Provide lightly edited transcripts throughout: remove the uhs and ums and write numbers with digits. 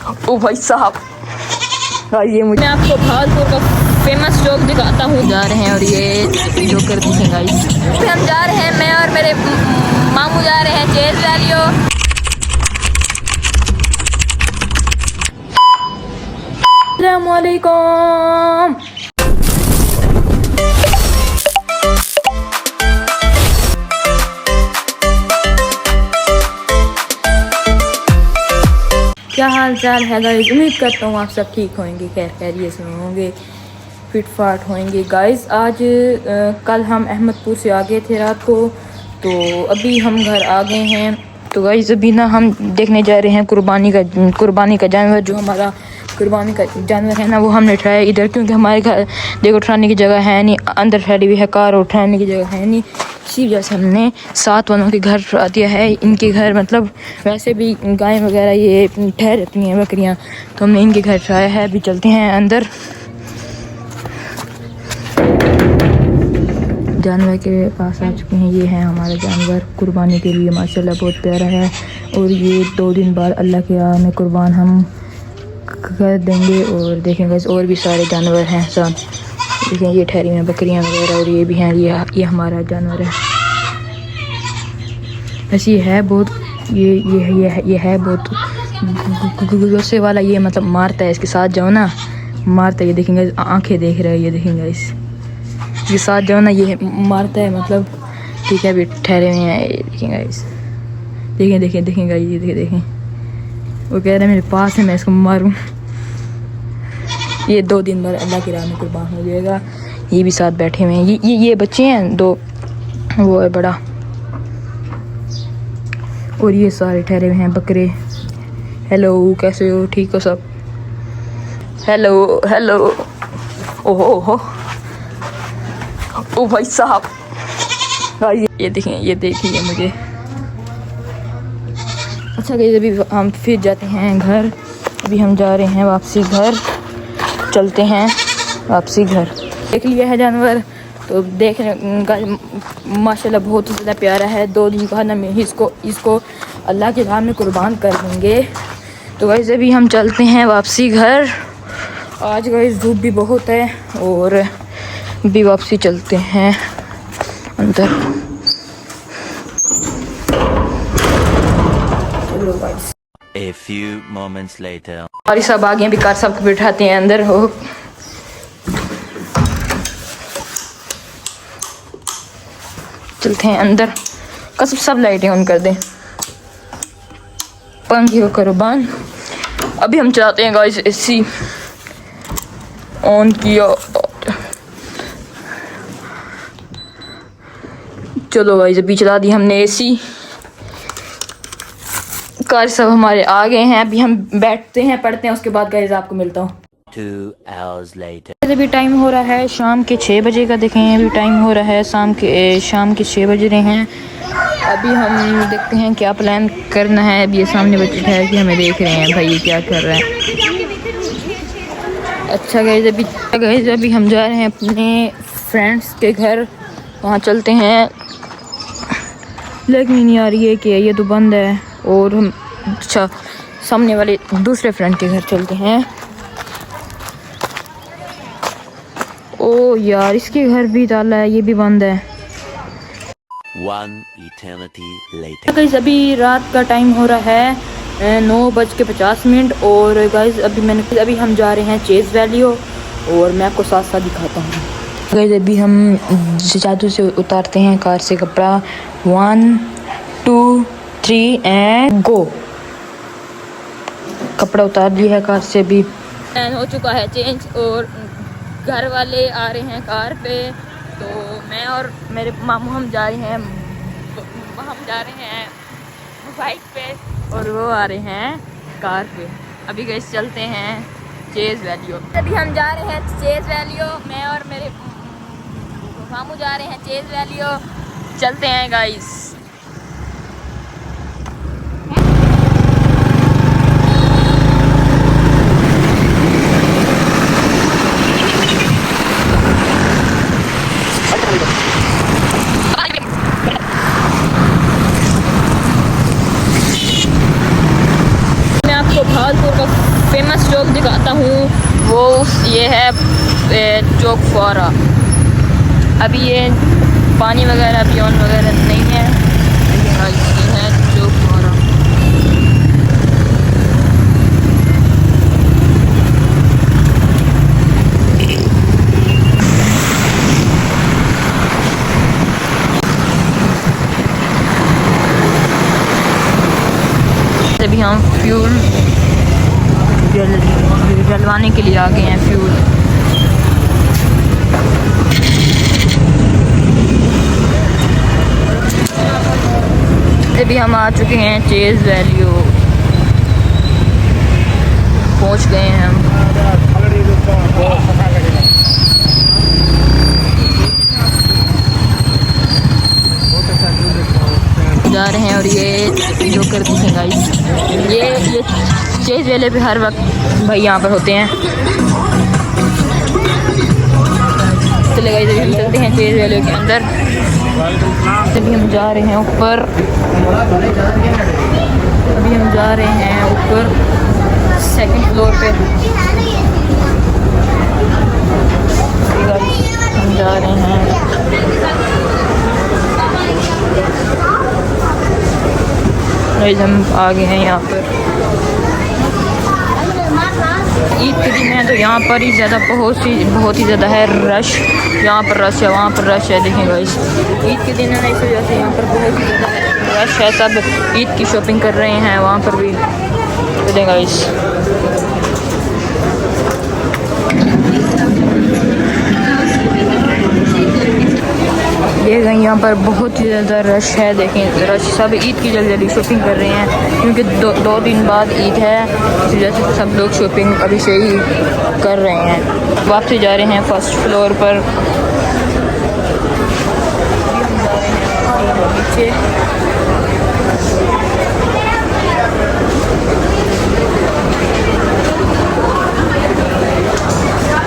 ओ भाई साहब, ये मैं आपको भागलपुर का फेमस चौक दिखाता हूँ। जा रहे हैं और ये जोकर दिखेगा गाइस। हम जा रहे हैं, मैं और मेरे मामू जा रहे हैं चेज वैलियो। अस्सलाम वालेकुम। क्या हाल चाल है गाइस, उम्मीद करता हूँ आप सब ठीक होंगे, खैर खैरियत से होंगे, फिट फाट होंगे गाइस। आज कल हम अहमदपुर से आ गए थे रात को, तो अभी हम घर आ गए हैं। तो गाइस अभी ना हम देखने जा रहे हैं कुर्बानी का जानवर। जो हमारा कुर्बानी का जानवर है ना, वो हमने उठाया इधर, क्योंकि हमारे घर देखो उठाने की जगह है नहीं, अंदर फैली हुई है कार, उठाने की जगह है नहीं। इसी वजह से हमने 7 वालों के घर उठा दिया है। इनके घर मतलब वैसे भी गाय वगैरह ये ठहर रहती हैं बकरियां, तो हमने इनके घर उठाया है। अभी चलते हैं अंदर। जानवर के पास आ चुके हैं। ये है हमारा जानवर कुर्बानी के लिए, माशाल्लाह बहुत प्यारा है। और ये 2 दिन बाद अल्लाह के राह में कुर्बान हम कर देंगे। और देखेंगे और भी सारे जानवर हैं साथ, देखें ये ठहरी में बकरियां वगैरह, और ये भी हैं। ये हमारा जानवर है। बस ये है बहुत ये है बहुत गुस्से वाला। ये मतलब मारता है, इसके साथ जाओ ना मारता है। ये देखेंगे आंखें देख रहे हैं, ये देखेंगे ये साथ जाओ ना, ये मारता है मतलब। ठीक है अभी ठहरे हुए हैं, ये देखेंगे देखेंगे ये देखें। वो कह रहे हैं मेरे पास है, मैं इसको मारूं। ये 2 दिन बाद अल्लाह की राह में कुर्बान हो जाएगा। ये भी साथ बैठे हुए हैं। ये बच्चे हैं 2, वो है बड़ा, और ये सारे ठहरे हुए हैं बकरे। हेलो कैसे हो, ठीक हो सब? हेलो ओहो ओ भाई साहब, ये देखिए मुझे। अच्छा गाइस अभी हम फिर जाते हैं घर। अभी हम जा रहे हैं वापसी घर, चलते हैं वापसी घर। देख लिया है जानवर, तो देख माशाल्लाह बहुत ही ज़्यादा प्यारा है। 2 दिन बाद हम इसको अल्लाह के राह में कुर्बान कर देंगे। तो गाइस अभी हम चलते हैं वापसी घर। आज गाइस धूप भी बहुत है, और भी वापसी चलते हैं अंदर। चलो guys. A few moments later. और सब आगे भी कार सबको बिठाते हैं अंदर हो। चलते हैं अंदर। कसम सब लाइटें ऑन कर दें, पंखे को करो बंद। अभी हम चलाते हैं गाइस एसी ऑन किया। चलो गाइस अभी चला दी हमने एसी। कार सब हमारे आ गए हैं। अभी हम बैठते हैं, पढ़ते हैं, उसके बाद गाइस आपको मिलता हूँ। 2 hours later. अभी टाइम हो रहा है शाम के 6 बजे का। देखें अभी टाइम हो रहा है शाम के 6 बज रहे हैं। अभी हम देखते हैं क्या प्लान करना है। अभी ये सामने बच्चे ठहर के हमें देख रहे हैं, भाई ये क्या कर रहे हैं। अच्छा गाइस अभी हम जा रहे हैं अपने फ्रेंड्स के घर, वहाँ चलते हैं। लेकिन नहीं आ रही है कि ये तो बंद है। और हम अच्छा सामने वाले दूसरे फ्रेंड के घर चलते हैं। ओ यार इसके घर भी ताला है, ये भी बंद है। 1 eternity later. गाइस अभी रात का टाइम हो रहा है 9:50। और गाइस अभी हम जा रहे हैं चेज वैलियो, और मैं आपको साथ साथ दिखाता हूँ। गाइस अभी हम जादू से उतारते हैं कार से कपड़ा। 1 2 3 एंड गो। कपड़ा उतार लिया है कार से। अभी हो चुका है चेंज, और घर वाले आ रहे हैं कार पे। तो मैं और मेरे मामू हम जा रहे हैं बाइक पे, और वो आ रहे हैं कार पे। अभी गाइस चलते हैं चेज वैलियो। अभी हम जा रहे हैं चेज वैलियो, मैं और मेरे मामू जा रहे हैं चेज वैलियो। चलते हैं गाइस। मैं आपको भागलपुर का फेमस चौक दिखाता हूँ, वो ये है चौक फौरा। अभी ये पानी वगैरह पियोन वगैरह नहीं है, ये है चौक फौरा। अभी हम फ्यूल जलवाने के लिए आ गए हैं। फ्यूल अभी हम आ चुके हैं चेज वैल्यू, पहुंच गए हैं हम। जा रहे हैं और ये जो कर दिखेगा ये चेज वेले पे हर वक्त भाई यहाँ पर होते हैं। चले गाइस अभी हम चलते हैं चेज वेले के अंदर। अभी हम जा रहे हैं ऊपर, अभी हम जा रहे हैं ऊपर 2nd फ्लोर पे। हम जा रहे हैं, हम आ गए हैं यहाँ पर। ईद के दिन है तो यहाँ पर ही ज़्यादा बहुत ही ज़्यादा है रश। यहाँ पर रश है, वहाँ पर रश है। देखें गाइस ईद के दिन है ना, इस वजह से यहाँ पर बहुत ही ज़्यादा रश है। सब ईद की शॉपिंग कर रहे हैं वहाँ पर भी। देखें गाइस ये गई यहाँ पर बहुत ही ज़्यादा रश है। देखें रश, सब ईद की जल्दी शॉपिंग कर रहे हैं क्योंकि दो दिन बाद ईद है, इस वजह से सब लोग शॉपिंग अभी से ही कर रहे हैं। वापसी जा रहे हैं 1st फ्लोर पर। नीचे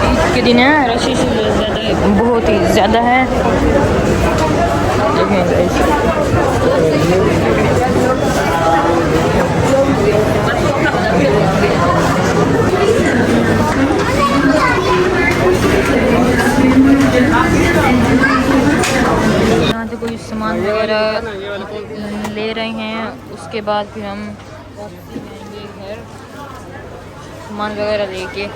ईद के दिन है, रश बहुत ही ज़्यादा है। यहाँ से कोई सामान वगैरह ले रहे हैं, उसके बाद फिर हम जाएंगे घर सामान वगैरह लेके।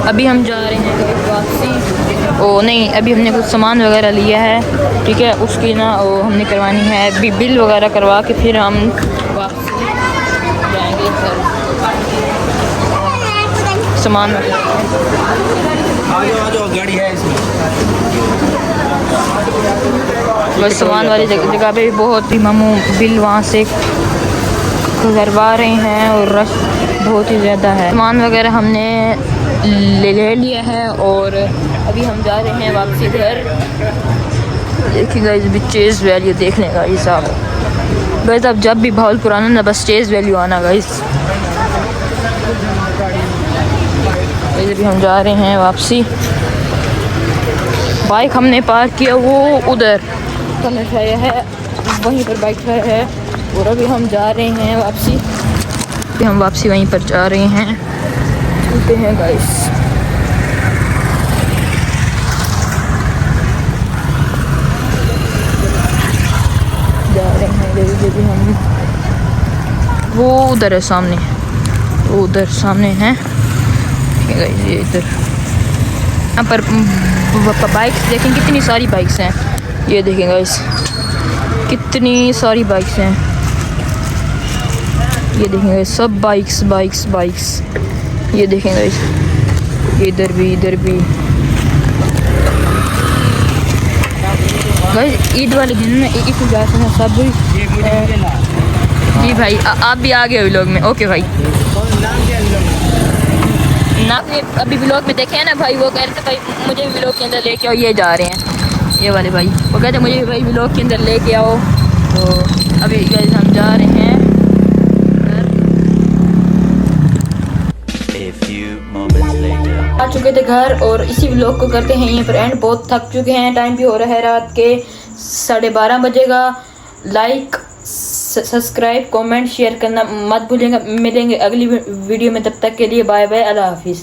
अभी हम जा रहे हैं वापसी। ओ नहीं, अभी हमने कुछ सामान वगैरह लिया है, ठीक है, उसकी ना वो हमने करवानी है बिल वगैरह करवा के फिर हम वापसी जाएंगे घर। सामान गाड़ी है इसमें। बस सामान वाली जगह पे भी बहुत ही मामू बिल वहाँ से करवा रहे हैं और रश बहुत ही ज़्यादा है। सामान वगैरह हमने ले लिया है और अभी हम जा रहे हैं वापसी घर। देखिए गाइस अभी चेज वैल्यू देख लें गाइस आप। गाइस अब जब भी भावलपुर आना ना बस चेज वैल्यू आना गाइस। अभी हम जा रहे हैं वापसी। बाइक हमने पार्क किया वो उधर कलर है, वहीं पर बाइक है और अभी हम जा रहे हैं वापसी। अभी हम वापसी वहीं पर जा रहे हैं, चलते हैं गाइस। जा रहे हैं जल्दी हम, वो उधर है सामने, वो उधर सामने है गाइस। ये इधर यहाँ पर बाइक्स देखें, कितनी सारी बाइक्स हैं। ये देखें गाइस कितनी सारी बाइक्स हैं। ये देखें गाइस सब बाइक्स बाइक्स बाइक्स। ये देखें गाइस इधर भी गाइस ईद वाले दिन में इस वजह से सब जी भाई आप भी आ गए व्लॉग में। ओके भाई ना अभी व्लॉग में देखे हैं ना भाई, वो कह रहे थे भाई मुझे व्लॉग के अंदर लेके आओ। ये जा रहे हैं ये वाले भाई, वो कहते मुझे भाई व्लॉग के अंदर लेके आओ। तो अभी गाइस हम जा रहे हैं। A few moments later. चुके थे घर और इसी व्लॉग को करते हैं यहीं पर एंड। बहुत थक चुके हैं, टाइम भी हो रहा है रात के 12:30 बजेगा। लाइक सब्सक्राइब कमेंट शेयर करना मत भूलिएगा। मिलेंगे अगली वीडियो में, तब तक के लिए बाय बाय, अल्लाह हाफिज़।